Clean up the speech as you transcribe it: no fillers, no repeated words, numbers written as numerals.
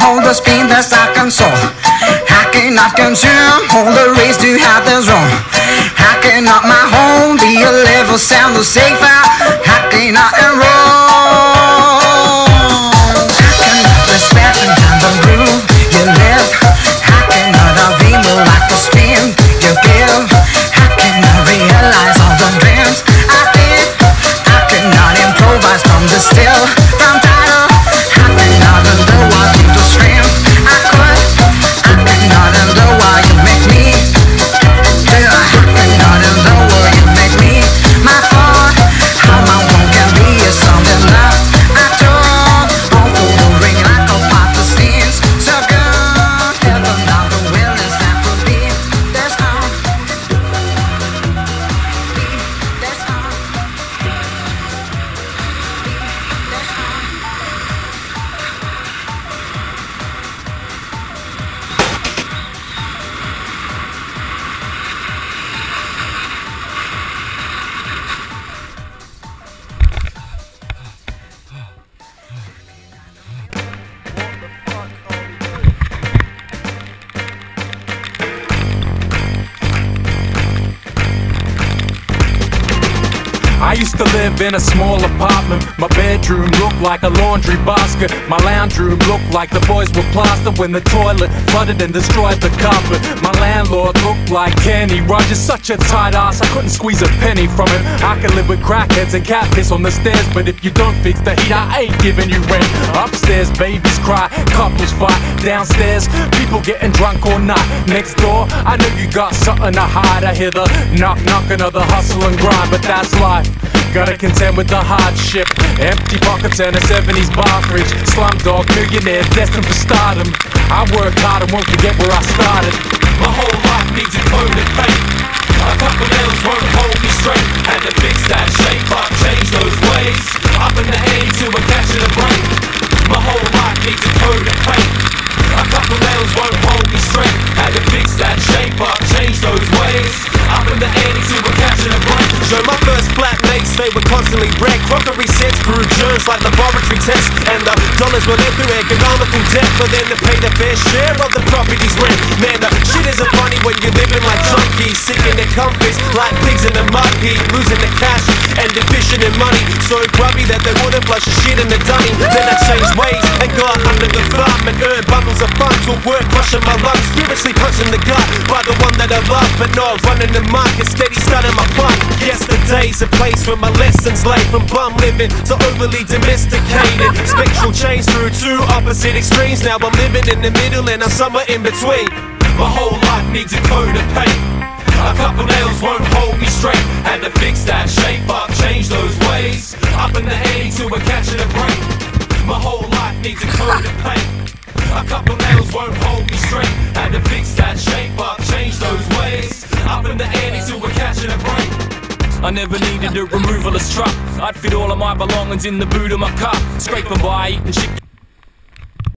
hold the speed best I can soar. I cannot consume all the race to have this wrong. I cannot my home be a level sound or safer. I cannot enroll. I cannot respect and have the groove you live. I cannot be more like the spin you give. I cannot realize all the dreams I did. I cannot improvise from the still, from title. I cannot undo what you do stream. I could. I cannot undo why you make me. I cannot undo what you make me. My fault. How my one can be is something left. I told all through the ring like a pot of scenes. So good. Heaven now the wilderness that will be. There's on. There's on. I used to live in a small apartment. My bedroom looked like a laundry basket. My lounge room looked like the boys were plastered when the toilet flooded and destroyed the carpet. My landlord looked like Kenny Rogers, such a tight ass I couldn't squeeze a penny from him. I can live with crackheads and cat piss on the stairs, but if you don't fix the heat, I ain't giving you rent. Upstairs, babies cry, couples fight. Downstairs, people getting drunk all night. Next door, I know you got something to hide. I hear the knocking of the hustle and grind, but that's life. Gotta contend with the hardship. Empty pockets and a 70s bar fridge. Slumdog millionaire destined for stardom. I work hard and won't forget where I started. My whole life needs a coat of paint. A couple nails won't hold me straight. Had to fix that shape up, change those ways. Up in the ante till we're catching a break. My whole life needs a coat of paint. A couple nails won't hold me straight. Had to fix that shape up, change those ways. Up in the ante till we're catching a break. So my first flatmates, they were constantly wrecked. Crockery sets grew germs like laboratory tests. And the dollars were left through economical debt for them to pay the fair share of the property's rent. Man, the shit isn't funny when you're living like junkies. Sick in their comforts, like pigs in the mud heap. Losing the cash and deficient in money. So grubby that they wouldn't flush the shit in the dunny. Then I changed ways and got under the thumb and earned bundles of funds for work crushing my lungs. Spiritually punching the gut by the one that I love, but not running the market, steady starting my fun. Yesterday's a place where my lessons lay, from bum living to overly domesticated. Spectral change through two opposite extremes. Now I'm living in the middle and I'm somewhere in between. My whole life needs a coat of paint. A couple nails won't hold me straight. Had to fix that shape up, change those ways. Up in the ante till we're catching a break. My whole life needs a coat of paint. A couple nails won't hold me straight. Had to fix that shape up, change those ways. Up in the ante till we're catching a break. I never needed a removalist truck. I'd fit all of my belongings in the boot of my car. Scraping by, eating shit,